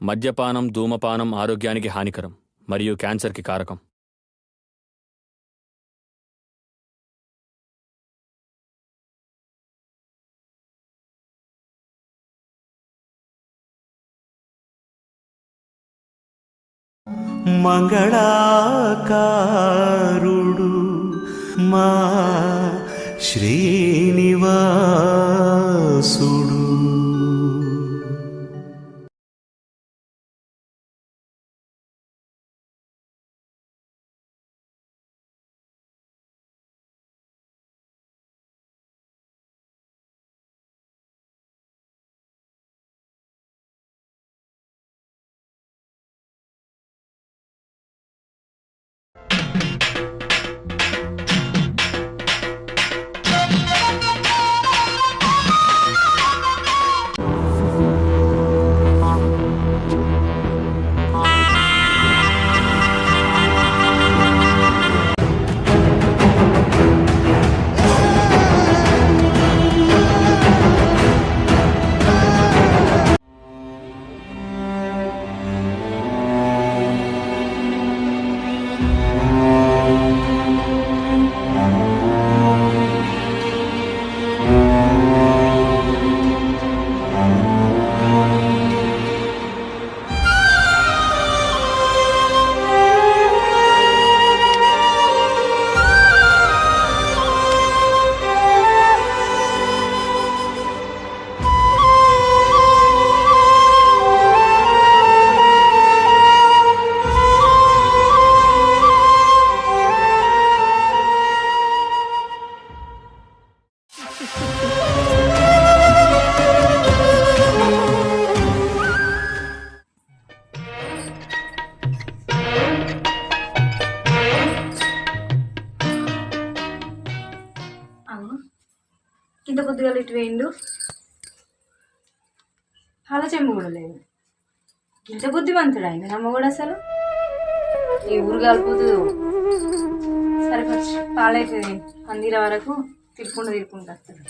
మద్యపానం, ధూమపానం ఆరోగ్యానికి హానికరం మరియు క్యాన్సర్కి కారకం. మంగళాకారుడు మా శ్రీనివాసుడు. ఇంత కొద్దిగా ఇటు వేయండు, పాల చెంబు కూడా లేదు. ఇంత బుద్ధిమంతుడు ఆయన నమ్మ కూడా అసలు ఈ ఊరు కాలిపోతుందో. సరే ఫస్ట్ పాలైతుంది అందిర వరకు తిరుక్కుంటూ వస్తాడు.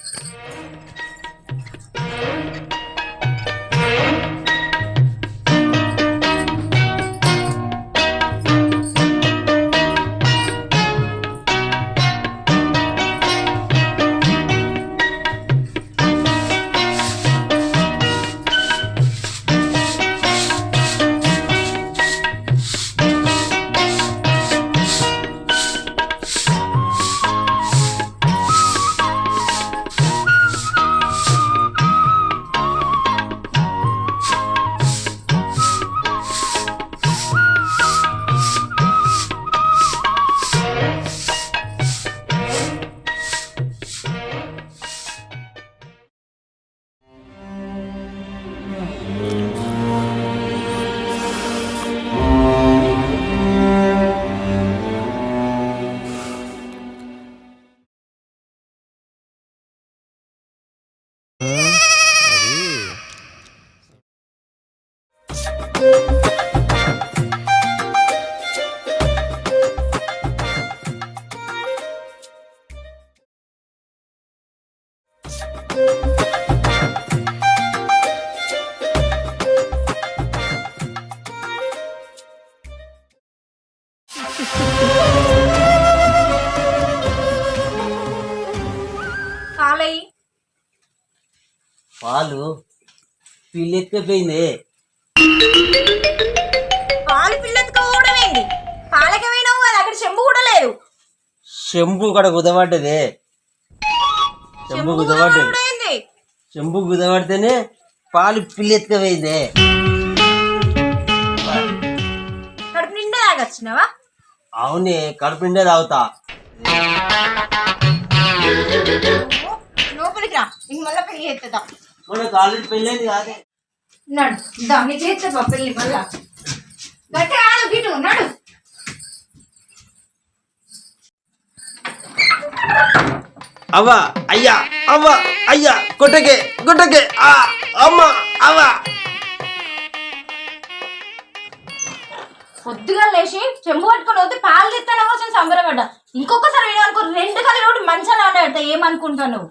పాలు పిల్లెత్తిపోయింది. పాలు పిల్లెత్తుకోవడమేంది? పాలకి పోయినావు కదా, అక్కడ చెంబు కూడా లేదు. చెంబు కూడా కుదబడ్డది. చెంబు కుదబడితేనే పాలు పిల్లెత్తిపోయింది. కడుపు నిండా తాగొచ్చినావా? అవునే, కడుపు నిండా తాగుతా. లోపలికి రా, ఇంక మళ్ళీ పెళ్లి చేస్తుందా? మన కాలేజ్ పెళ్ళైంది కాదే. నడు దాన్ని చేస్తా పెళ్లి మళ్ళా. గట్టి కాదు గిటు నడు. అవ్వ అయ్యా, అవ్వ అయ్యా, గుట్టకే గుట్టకే, అమ్మ అవ్వ. పొద్దుగా లేచి చెంబు పట్టుకొని వద్దు పాలు తెస్తాను కోసం సంబరపడ్డా. ఇంకొకసారి విననుకో, 2 కళ్ళు రోడ్డు మంచిగా ఆడాడతా. ఏమనుకుంటాను?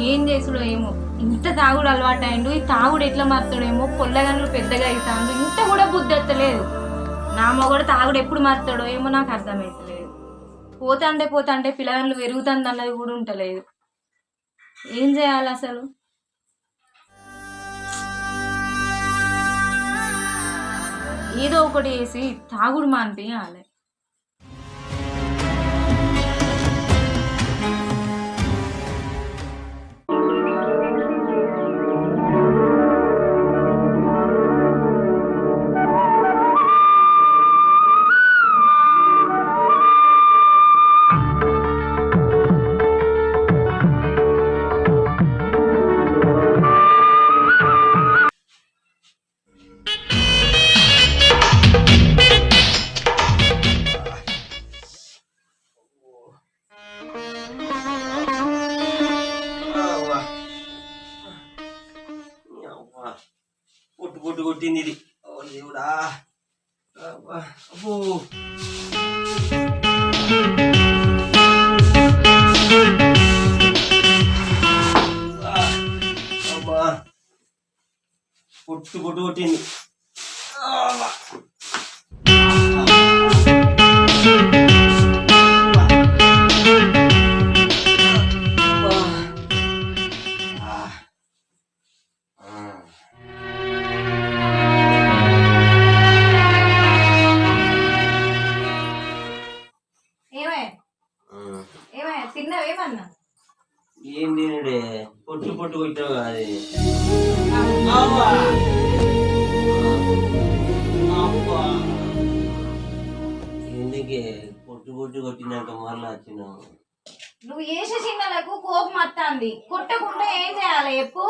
ఏం చేసుడో ఏమో, ఇంత తాగుడు అలవాటు అయిండు. ఈ తాగుడు ఎట్లా మారుతాడేమో, పొల్లగన్లు పెద్దగా అవుతాడు, ఇంత కూడా బుద్ధి ఎత్తలేదు. నా మొగడు తాగుడు ఎప్పుడు మారుతాడో ఏమో నాకు అర్థమవుతలేదు. పోతాంటే పిల్లగన్లు పెరుగుతుంది అన్నది కూడా ఉంటలేదు. ఏం చేయాలి అసలు? ఏదో ఒకటి వేసి తాగుడు మానిపించాలి. పొట్టు పొట్టు కొట్టింది ఇది. ఓ దేవుడా. అబ్బో అబ్బా పొట్టు పొట్టు కొట్టింది. తిన్నావేమన్నా? ఏం తినడే, పొట్టు పొట్టు కొట్టావు అది. ఎందుకే పొట్టు పొట్టు కొట్టినాక మళ్ళా వచ్చినావు? నువ్వు వేసే చిన్నలకు కోపం వస్తుంది. కొట్టకుండా ఏం చేయాలి చెప్పు?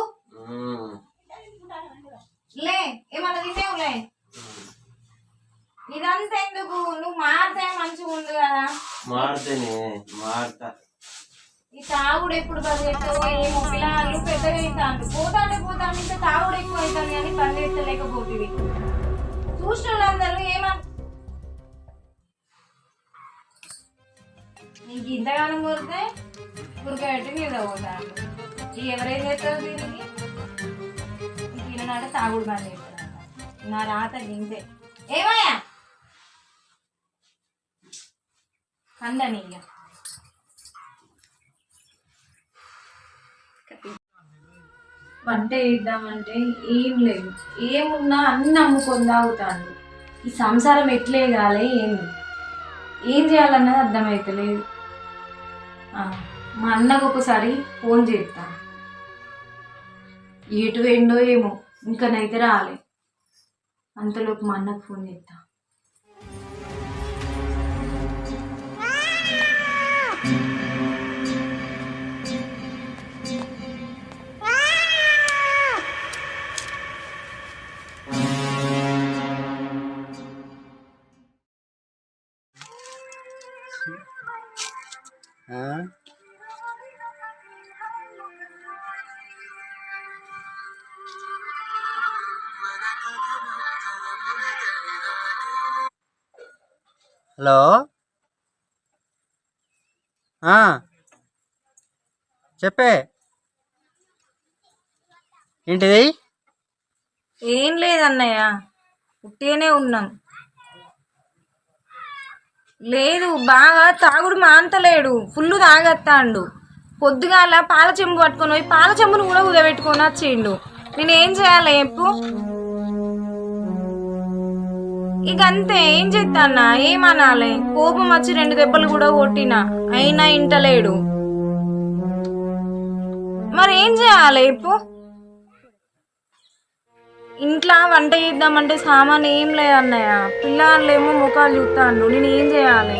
లే ఏమన్నా తినేవులే. ఇదంతా ఎందుకు? నువ్వు మారితే మంచిగా ఉంది కదా. మారుతానే మారుతా. ఈ తాగుడు ఎప్పుడు పరిగెత్తావో ఏమో. పిల్లలు పెద్దగా అవుతాను. పోతాంటే ఇంకా తాగుడు ఎక్కువ అవుతుంది కానీ పరిగెత్తలేకపోతుంది. చూసిన వాళ్ళందరూ నీకు ఇంతగానం పోతే ఉరకబెట్టి మీద పోతాను. ఎవరేం చేస్తారు దీనికి? తిననాట తాగుడు బంద్ చేస్తాను. నా రాత గింతే. ఏమయ్యా అందని ఇక వంట చేద్దామంటే ఏం లేదు. ఏమున్నా అన్ని అమ్ముకొని తాగుతాను. ఈ సంసారం ఎట్లే కాలే ఏం చేయాలన్నది అర్థమవుతలేదు. మా అన్నకు ఒకసారి ఫోన్ చేస్తాను. ఎటు పోయిండో ఏమో, ఇంకనైతే రాలే. అంతలోపు మా అన్నకు ఫోన్ చేస్తా. హలో, చెప్పే. ఏంటిది? ఏం లేదన్నయ్య, పుట్టిగానే ఉన్నాం. లేదు, బాగా తాగుడు మాంతలేడు. ఫుల్ తాగత్తాండు. పొద్దుగాల పాల చెంబు పట్టుకొని పోయి పాల చెంబును కూడా ఉదయబెట్టుకొని వచ్చిండు. నేనేం చేయాలి చెప్పు? ఇక అంతే, ఏం చేస్తాన్నా? ఏమనాలి? కోపం వచ్చి 2 దెబ్బలు కూడా కొట్టినా, అయినా ఇంటలేడు. మరి ఏం చేయాలి చెప్పు? ఇంట్లో వంట చేద్దామంటే సామాన్ ఏం లేదన్నయ్య. పిల్లలేమో ముఖాలు చూస్తాను. నేను ఏం చేయాలి?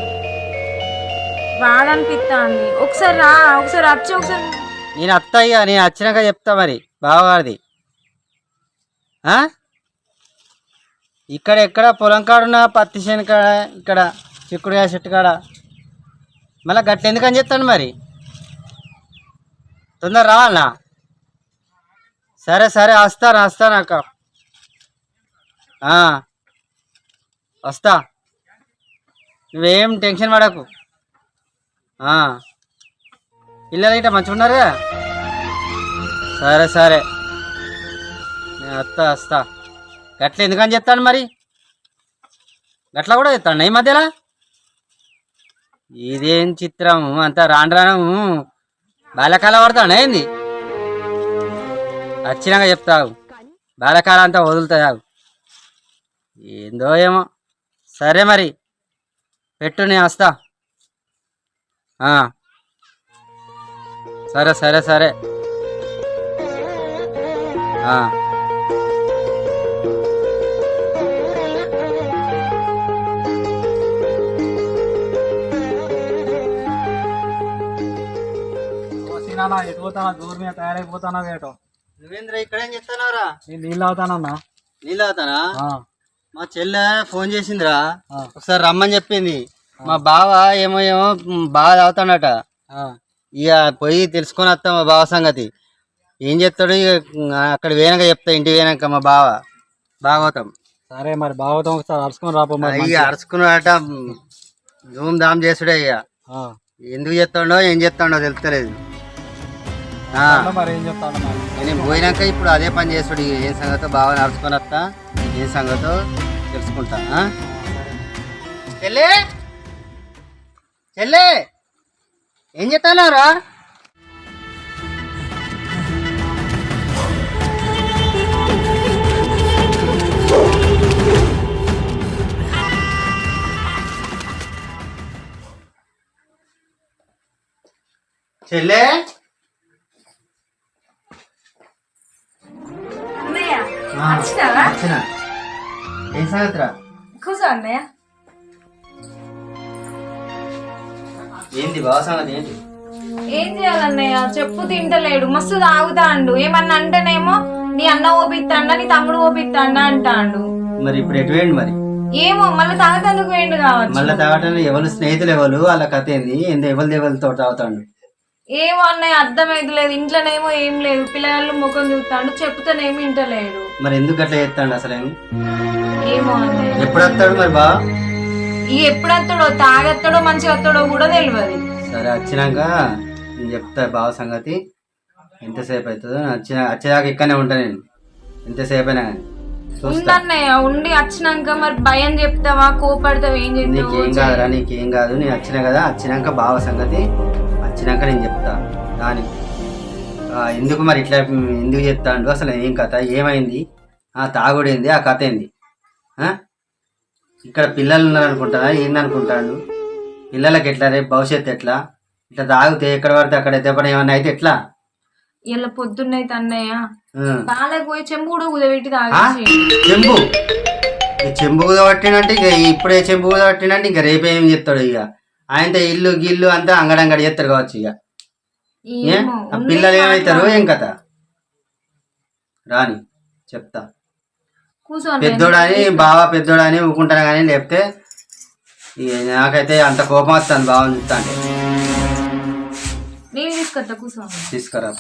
బాధ అనిపిస్తాంది. ఒకసారి రా, ఒకసారి వచ్చి ఒకసారి. నేను అత్తయ్య, నేను వచ్చినాక చెప్తా మరి బావగారిది. ఇక్కడ ఎక్కడ పొలం కాడున్నా, పత్తి చేను కాడ, ఇక్కడ చిక్కుడుకాయ చెట్టు కాడ. మళ్ళీ గట్ల ఎందుకని చెప్తాను మరి? తొందర రావాలనా? సరే సరే, వస్తాను అక్క. వస్తా, నువ్వేం టెన్షన్ పడకు. పిల్లలు ఇట్లా మంచిగా ఉన్నారుగా? సరే సరే నేను వస్తా గట్ల ఎందుకని చెప్తాను మరి గట్ల కూడా చెప్తాను ఈ మధ్యలో ఇదేం చిత్రము అంతా రాను బాలకాల పడతాను ఏంది వచ్చినాక చెప్తావు బాలకాల అంతా వదులుతావు ఏందో ఏమో సరే మరి పెట్టు నేను వస్తా సరే సరే సరే ఎటు పోతానా దూరం మీద తయారైపోతానా వేటో నువ్వేంద్ర ఇక్కడేం చెప్తానవరా నేను నీళ్ళు అవుతానన్నా నీళ్ళు అవుతానా మా చెల్లె ఫోన్ చేసిందిరా ఒకసారి రమ్మని చెప్పింది మా బావ ఏమో బాగా తాగుతాడట ఇక పోయి తెలుసుకొని వస్తాం మా బావ సంగతి ఏం చెప్తాడు ఇక అక్కడ వేయనాక చెప్తా ఇంటికి వేయనాక మా బావ భాగవతం సరే మరి భాగవతం ఒకసారి అరుచుకొని రాపో ఇక అరుచుకున్నాడట ధూమ్ ధామ్ చేసుడే ఇక ఎందుకు చెప్తాడో ఏం చెప్తాడో తెలుస్తలేదు మరి ఏం చెప్తాను నేను పోయినాక ఇప్పుడు అదే పని చేసుడు ఏం సంగతో బాగా నడుచుకొని వస్తా ఏం సంగతో తెలుసుకుంటా చెల్లే చెల్లే ఏం చెప్తానారా చెల్లే అన్నయ్య వచ్చినావా? ఏం సంగతిరా కూర్చో అన్నయ్య. ఏంటి బావ సంగతి ఏంటి ఏం చేయాలన్నయ్య చెప్పు తింటలేడు మస్తు తాగుతాండు ఏమన్నా అంటేనేమో నీ అన్న ఓపిస్తాండా నీ తమ్ముడు ఓపిస్తాండా అంటాండు మరి ఇప్పుడు ఎటు వేయండి మరి ఏమో మళ్ళీ తాగతందుకు వేయండు కావచ్చు మళ్ళీ తాగటానికి ఎవరు స్నేహితులు ఎవరు వాళ్ళ కథ ఏంది ఎవరితో తాగుతాడు ఏమో అన్నయ్య అర్థమైతలేదు ఇంట్లోనేమో ఏం లేదు పిల్లలు ముఖం చూస్తాడు చెప్తానేమో ఇంటలేడు మరి ఎందుకు అట్లా చేస్తాడు అసలు ఏమో అన్నయ్య ఎప్పుడు వస్తాడు మరి బా ఈ ఎప్పుడు వస్తాడో తాగెత్తాడో మంచిగా వస్తాడో కూడా తెలియదు సరే వచ్చినాక నేను చెప్తా బావ సంగతి ఎంతసేపు అవుతుందో వచ్చేదాకా ఇక్కడనే ఉంటా నేను ఎంతసేపు అయినా కానీ ఉండన్నయ్య ఉండి వచ్చినాక మరి భయం చెప్తావా కోపడతావా ఏం చెప్తావు నీకేం కాదురా నీకేం కాదు నేను వచ్చినా కదా వచ్చినాక బావ సంగతి వచ్చినాక నేను చెప్తా దాని ఎందుకు మరి ఇట్లా ఎందుకు చెప్తాడు అసలు ఏం కథ ఏమైంది తాగుడేంది ఆ కథ ఏంది ఇక్కడ పిల్లలు ఉన్నారు అనుకుంటారా ఏందనుకుంటాడు పిల్లలకి ఎట్లా రేపు భవిష్యత్తు ఎట్లా ఇట్లా తాగితే ఎక్కడ పడితే అక్కడ ఎత్తపడి ఏమన్నా అయితే ఎట్లా ఇలా పొద్దున్నైతే అన్నయ్య బాలకు పోయి చెంబు కూడా కుదబెట్టి తాగేసి చెంబు చెంబు కుదబట్టినంటే ఇక ఇప్పుడే చెంబు కుదబట్టినంటే ఇంకా రేపేం చెప్తాడు ఇక ఆయనతో ఇల్లు గిల్లు అంతా అంగడంగడి చేస్తారు కావచ్చు ఇక పిల్లలు ఏమవుతారు ఏం కథ రాని చెప్తా పెద్దోడని బావ పెద్దోడని ఊకుంటాను కానీ లేకపోతే నాకైతే అంత కోపం వస్తుంది బావని చూస్తా అంటే నేను తీసుకొస్తా కూర్చో తీసుకురా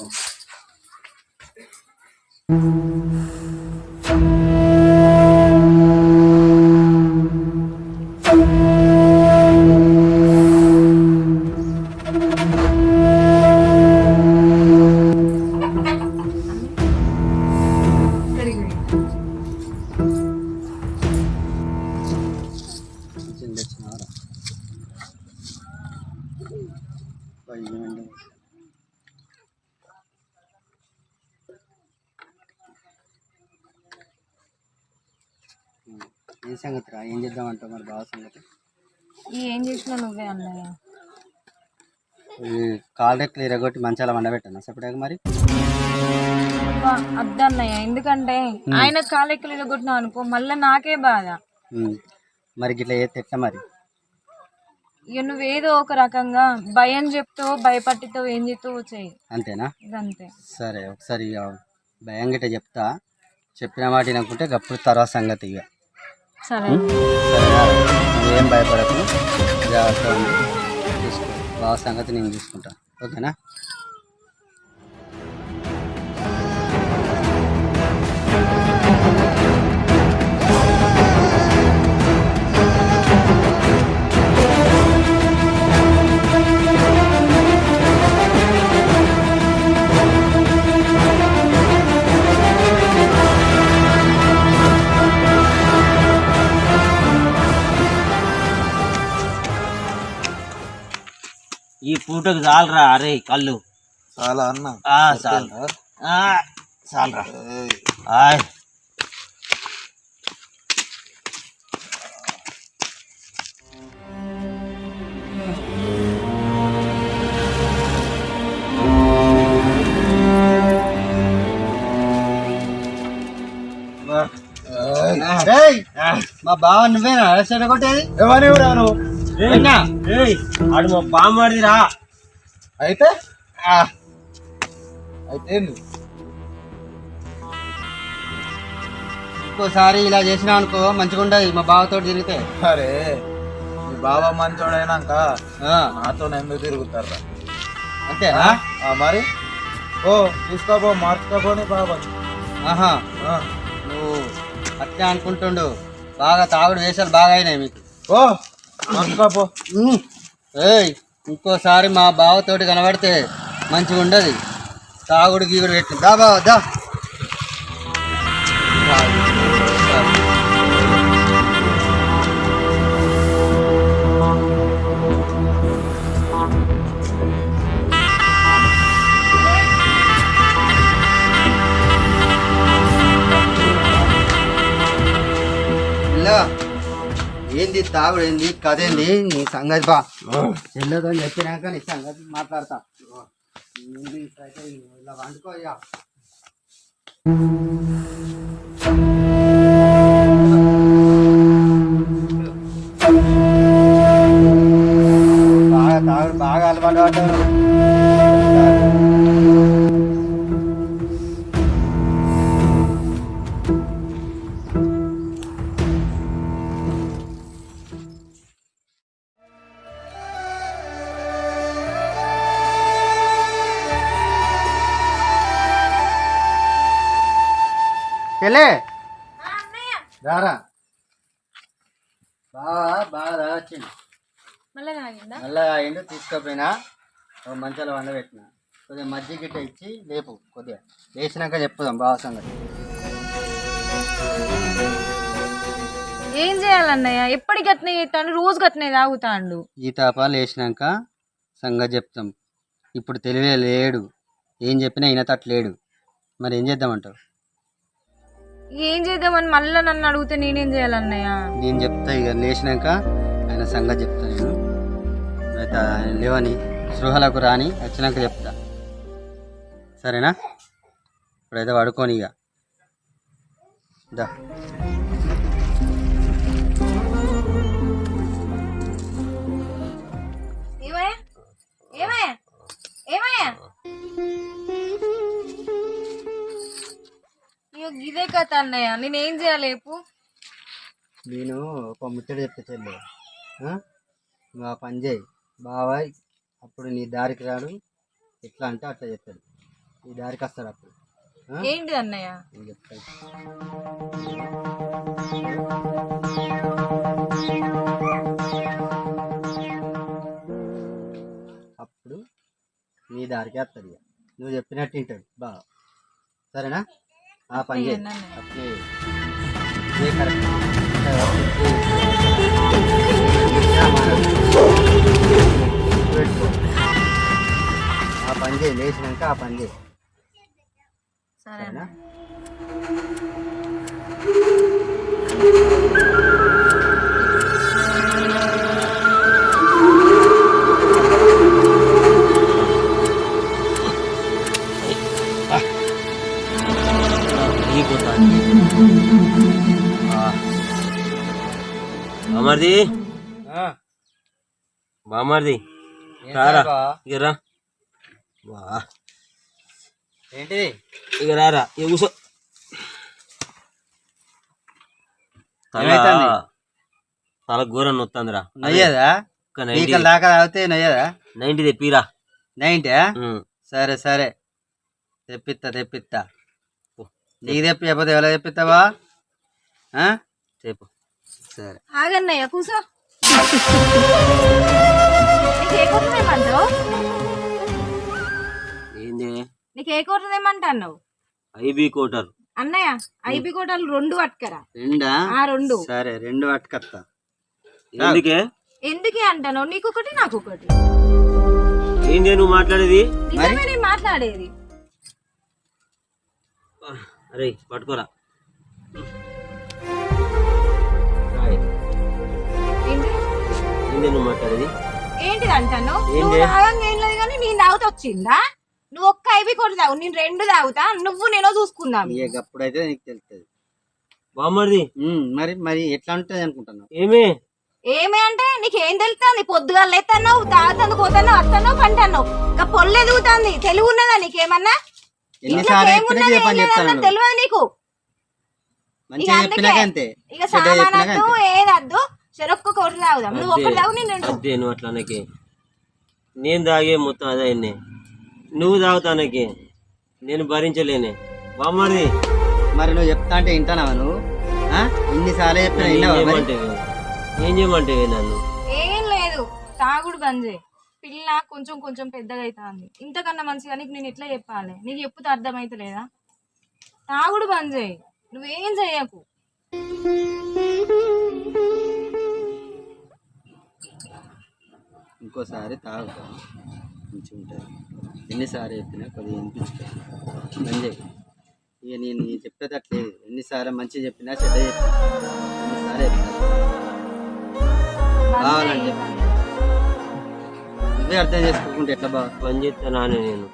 ఏ సంగతి రా ఏం చేద్దామంటావు మరి బావ సంగతి ఏం చేసినా నువ్వే అన్నయ్య కాల్ రెక్కలు ఇరగొట్టి మంచాల వండబెట్టాను చెప్పడాక మరి అద్దన్నయ్య ఎందుకంటే ఆయన కాలెక్కలు ఇరగొట్టినావు అనుకో మళ్ళీ నాకే బాధ మరి ఇట్లా చేస్తే ఎట్లా మరి ఇక నువ్వేదో ఒక రకంగా భయం చెప్తావు భయపట్టితో ఏం చెప్తావు చెయ్యి అంతేనా అంతే సరే ఒకసారి ఇక భయం గిట్ట చెప్తా చెప్పిన మాట వినకుంటే అప్పుడు తర్వాత సంగతి ఇక సరే సరేనా నువ్వేం భయపడకు జాగ్రత్త చూసుకో బావ సంగతి నేను చూసుకుంటా ఓకేనా పూటకు చాలరా అరే కళ్ళు చాలా అన్న చాలు చాలరా ఆయ్ మా బావ నువ్వేనా అలసట కొట్టేది ఎవరు రాను ఆడు మా బామ్మడిదిరా అయితే అయితే ఏంది? ఇంకోసారి ఇలా చేసినావు అనుకో మంచిగా ఉండదు మా బావతో తిరిగితే. అరే మీ బాబా మంచోడైనాక ఆ, నాతో ఎందుకు తిరుగుతారా అంతేనా? మరి ఓ తీసుకోపో మార్చుకోపో నీ బాబా ఆహా, నువ్వు అట్లే అనుకుంటుండు. బాగా తాగుడు వేషాలు బాగా అయినాయి మీకు. ఓ మార్చుకోపో ఏయ్, ఇంకోసారి మా బావతోటి కనబడితే మంచిగా ఉండదు. తాగుడు గీగుడు పెట్టింది. దా బావ దా. ఇలా ఏంది తాగుడు ఏంది కథ ఏంది నీ సంగతి బా చెల్లెతో చెప్పినాక నీ సంగతి మాట్లాడతా. ఏంది ఇట్లయితే ఇలా వండుకో ఇక. బాగా తాగుడు బాగా అలవాటు పడ్డావు. చెల్లే రారా. బాగా వచ్చింది మళ్ళా ఏంటో తీసుకోపోయినా మంచాల వండబెట్టిన. కొద్దిగా మజ్జిగ గిట్ట ఇచ్చి లేపు. కొద్దిగా వేసినాక చెప్పుదాం బావ సంగతి. ఏం చేయాలన్నయ్య? ఎప్పటికి గట్నే చేస్తాను, రోజు గట్నే తాగుతాండు. ఈ తాపాలు వేసినాక సంగతి చెప్తాం. ఇప్పుడు తెలివే లేడు, ఏం చెప్పినా వినతట్లేడు. మరి ఏం చేద్దామంటావు? ఏం చేద్దామని మళ్ళీ నన్ను అడిగితే నేనేం చేయాలన్నయ్య? నేను చెప్తా ఇక లేచినాక ఆయన సంగతి చెప్తా. నేను అయితే ఆయన లేవని సృహలకు రాని వచ్చినాక చెప్తా. సరేనా? ఇప్పుడైతే పడుకోని ఇక దా. ఇదే కథ అన్నయ్య, నేనేం చేయాలి చెప్పు? నేను ఒక ముచ్చట చెప్తా చెల్లి. నువ్వు ఆ పని చేయి బాబాయ్. అప్పుడు నీ దారికి రాడు. ఎట్లా అంటే అట్లా చెప్తాడు. నీ దారికి వస్తాడు అప్పుడు. ఏంటిది అన్నయ్య? నేను చెప్తాను. అప్పుడు నీ దారికి వస్తాడు. ఇక నువ్వు చెప్పినట్టు వింటాడు బాగా. సరేనా? ఆ పని చేయి. అట్లే ఇదే కరెక్ట్. ఆ పని చేయి. లేచినాక ఆ పని చేయి. సరేనా? బామర్ది బామర్ది రారా ఇక రా. ఏంటిది? ఇక రారా ఇక కూసో. తల ఘోరం నొత్తందిరా. నయ్యదా? దాకా తాగితే నయ్యదా? 90 తెప్పిరా. 90? సరే సరే తెప్పిస్తా. నీకు తెప్పిపోతే ఎవరో తెప్పిస్తావా? చెప్పు. సరే ఆగన్నయ్య కూసో. నీకు ఏ కూరలు ఏమంటావు? ఏంది? నీకు ఏ కూరలు ఏమంటావు? ఐబీ కోటర్ అన్నయ్య. ఐబీ కోటలు 2 పట్టుకరా. 2? 2. సరే 2 పట్టుకత్తా. ఎందుకే ఎందుకే అంటాను? నీకొకటి నాకొకటి. ఏందే నువ్వు మాట్లాడేది? నిజమే నేను మాట్లాడేది. అరే పట్టుకోరా. ఏంటి ఏందే నువ్వు మాట్లాడేది? ఏంటిది అంటాను? ఏంటి? నువ్వు తాగంగా ఏం లేదు కానీ నేను తాగుతా వచ్చిందా? నువ్వు ఒక్క ఐబీ కొట్టి తాగు, నేను 2 తాగుతా, నువ్వు నేను చూసుకుందాం. ఇక అప్పుడైతే నీకు తెలుస్తుంది. బామ్మర్ది మరి మరి ఎట్లా ఉంటుంది అనుకుంటున్నావు? ఏమే అంటే నీకేం తెలుస్తుంది? పొద్దుగా లేతన్నావు, తాగుతాను, పోతాను, వస్తాను, పంటాను, ఇంకా పొల్లు ఎదుగుతుంది. తెలుగు ఉన్నదా నీకేమన్నా? ఎన్నిసార్లు చెప్పినా ఇదే పని చెప్తాను. తెలియదు నీకు. మంచిగా చెప్పినాక అంతే. ఇక సామానద్దు ఏదద్దు, చెరొక్క కోటి తాగుదాం. నువ్వు ఒక్కటి తాగు, నేను 2. అదే నువ్వు అట్లానకే. నేను తాగే మొత్తం అదే నువ్వు తాగుతానకే నేను భరించలేనే బామ్మర్ది. మరి నువ్వు చెప్తా అంటే వింటానావా నువ్వు? ఇన్నిసార్లు చెప్పినా ఏం చేయమంటే నన్ను? ఏం లేదు, తాగుడు బంద్ చేయి. పిల్ల కొంచెం కొంచెం పెద్దగా అవుతుంది. ఇంతకన్నా మంచిగా నీకు నేను ఎట్లా చెప్పాలి? నీకు చెప్తే అర్థమైతలేదా? తాగుడు బంద్ చేయి, నువ్వేం చెయ్యకు. ఇంకోసారి తాగుతా మంచిగా ఉంటుంది. ఎన్నిసార్లు చెప్పినా కొద్దిగా వినిపించుకో మంచి. ఇక నేను చెప్పేది అట్లేదు. ఎన్నిసార్లు మంచిగా చెప్పినా చెడ్డ చెప్పినా ఎన్నిసార్లు చెప్తాను. కావాలంటే నువ్వే అర్థం చేసుకోకుంటే ఎట్లా బాగా పని చేస్తానా నేను?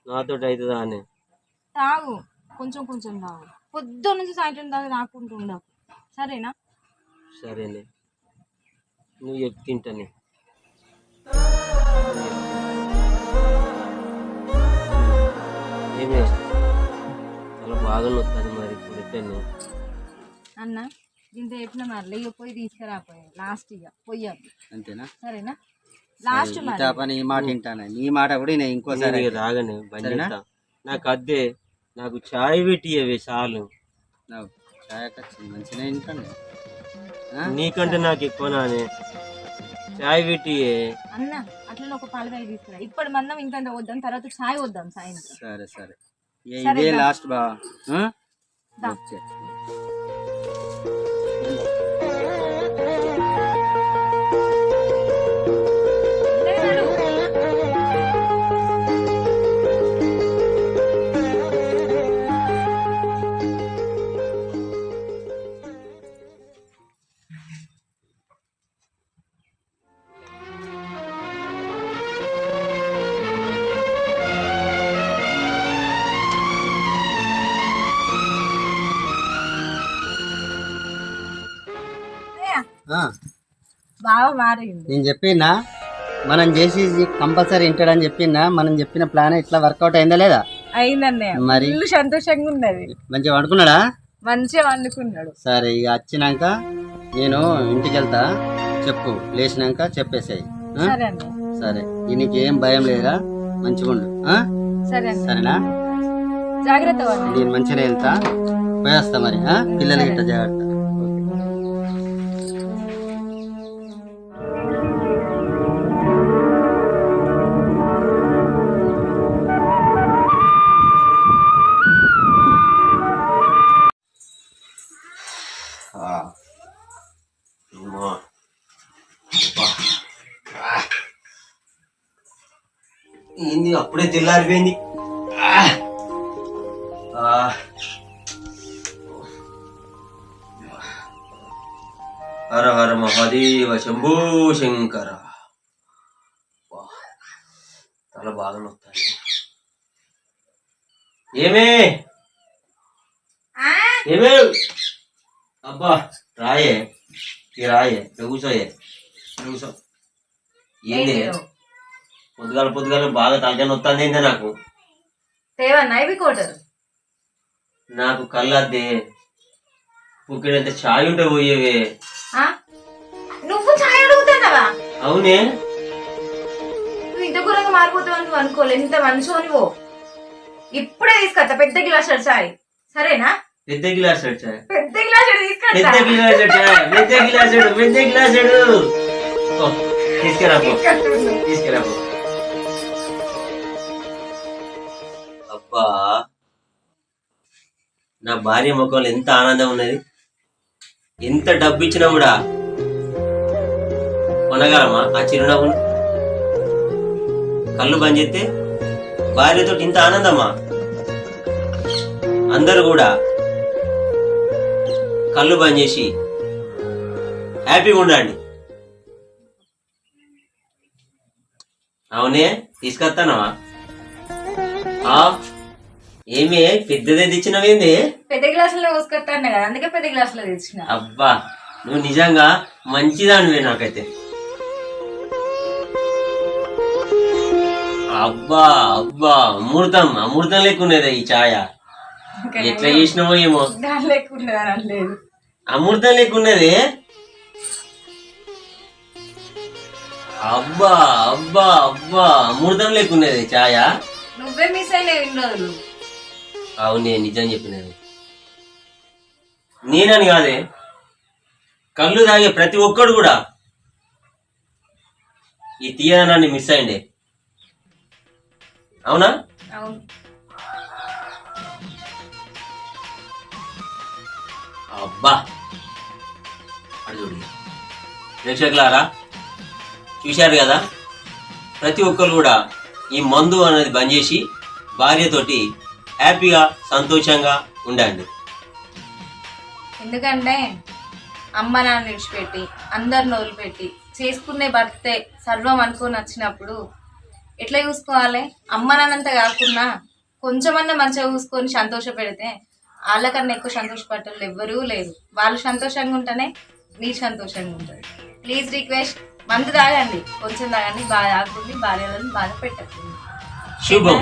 నాతో అవుతుందా అని? తాగు, కొంచెం కొంచెం తాగు. పొద్దున్న నుంచి సాయంత్రం దాకా రాకుంటూ ఉండవు, సరేనా? సరేనే, నువ్వు చెప్తింటానే. ఏమే చాలా బాగా నొత్తాను మరి ఇప్పుడు ఎక్కడనే అన్న ఇంత చెప్పిన మరి ఇక పోయి తీసుకురాపోయా లాస్ట్. ఇక పోయాం అంతేనా? సరేనా? లాస్ట్ పని ఈ మాట వింటాను. నీ మాట కూడా నేను ఇంకోసారి రాగానే బంద్ చేస్తా. నాకు అద్దే, నాకు చాయ్ పెట్టియవే చాలు. నాకు చాయ్ మంచిగా వింటాను. నీకంటే నాకు ఎక్కువ నానే. చాయ్ పెట్టియే అన్న. అట్లా ఒక పాలకాయ తీసుకురా. ఇప్పుడు మందం ఇంకంత వద్దాం, తర్వాత చాయ్ వద్దాం సాయంత్రం. సరే సరే, ఇదే లాస్ట్ బా. ఓకే. బాగా మారింది. నేను చెప్పినా మనం చేసి కంపల్సరీ వింటాడని చెప్పినా. మనం చెప్పిన ప్లాన్ ఇట్లా వర్కౌట్ అయిందా లేదా? అయిందన్నయ్య, మరి సంతోషంగా ఉన్నది. మంచిగా వండుకున్నాడా? మంచిగా వండుకున్నాడు. సరే, ఇక వచ్చినాక నేను ఇంటికి వెళ్తా. చెప్పు, లేచినాక చెప్పేసాయి. సరే అన్న. సరే, దీనికి ఏం భయం లేదురా, మంచిగా ఉండు. సరేనా? జాగ్రత్త. నేను మంచిగా వెళ్తా, పోయేస్తా. మరి పిల్లలకి ఇట్లా జాగ్రత్త. ఏంది అప్పుడే తెల్లారిపోయింది. హర హర మహాదేవ శంభో శంకర. తల బాగా నొత్తాయి. ఏమే ఏమే అబ్బా రాయే ఈ రాయే కూసోయే కూసో. ఏంది పొద్దుగాల పొద్దుగాల బాగా తలకాయ నొత్తాంది ఏందే నాకు? నాకు కళ్ళద్దే పుక్కిడంత చాయ్ ఉంటే పోయేవే. నువ్వు చాయ్ అడుగుతావా? అవునే, నువ్వు ఇంత ఘోరంగా మారిపోతావు అని నువ్వు అనుకోలే. ఇంత మనిషి నువ్వు. ఇప్పుడే తీసుకొస్తా పెద్ద గ్లాస్ చాయ్, సరేనా? పెద్ద గ్లాస్ చాయ్, పెద్ద గ్లాస్ తీసుకొస్తా. పెద్ద గ్లాస్ చాయ్, పెద్ద గ్లాస్ పెద్ద గ్లాస్ తీసుకురాపో తీసుకురాపో. అబ్బా, నా భార్య ముఖంలో ఎంత ఆనందం ఉన్నది. ఎంత డబ్బు ఇచ్చినా కూడా కొనగలమా ఆ చిరునవ్వును? కళ్ళు బంద్ చేస్తే భార్యతో ఇంత ఆనందమా? అందరూ కూడా కళ్ళు బంద్ చేసి హ్యాపీగా ఉండండి. అవునే, తీసుకొస్తానవా? ఏమి పెద్దదే తెచ్చినవేంది? పెద్ద గ్లాసులో పోసుకొస్తాను కదా, అందుకే పెద్ద గ్లాసులో తెచ్చిన. అబ్బా, నువ్వు నిజంగా మంచిదానివే. నాకైతే అబ్బా అబ్బా అమృతం అమృతం లేకున్నదే ఈ ఛాయ. ఎట్లా చేసినావో ఏమో, దాని లేకుండా అనలేదు, అమృతం లేకున్నది. అబ్బా అబ్బా అబ్బా అమృతం లేకున్నది ఛాయ. నువ్వే మిస్ అయినా ఇన్ని రోజులు. అవునే, నిజం చెప్పినది. నేనని కాదే, కళ్ళు తాగే ప్రతి ఒక్కడు కూడా ఈ తీయదనాన్ని మిస్ అయిండే. అవునా? అవును. అబ్బా, అటు చూడు ప్రేక్షకులారా, చూశారు కదా, ప్రతి ఒక్కరు కూడా ఈ మందు అనేది బంద్ చేసి భార్యతోటి హ్యాపీగా సంతోషంగా ఉండండి. ఎందుకంటే అమ్మ నాన్న విడిచిపెట్టి అందరిని వదిలిపెట్టి చేసుకునే భర్తే సర్వం అనుకొని వచ్చినప్పుడు ఎట్లా చూసుకోవాలి? అమ్మ నాన్నంత కాకుండా కొంచెమన్నా మంచిగా చూసుకొని సంతోష పెడితే వాళ్ళకన్నా ఎక్కువ సంతోషపడటం ఎవ్వరూ లేదు. వాళ్ళు సంతోషంగా ఉంటేనే మీరు సంతోషంగా ఉంటుంది. ప్లీజ్ రిక్వెస్ట్, మందు తాగండి, కొంచెం తాగండి, బాగా తాగకుండా భార్యలను బాధ పెట్టకండి. శుభం.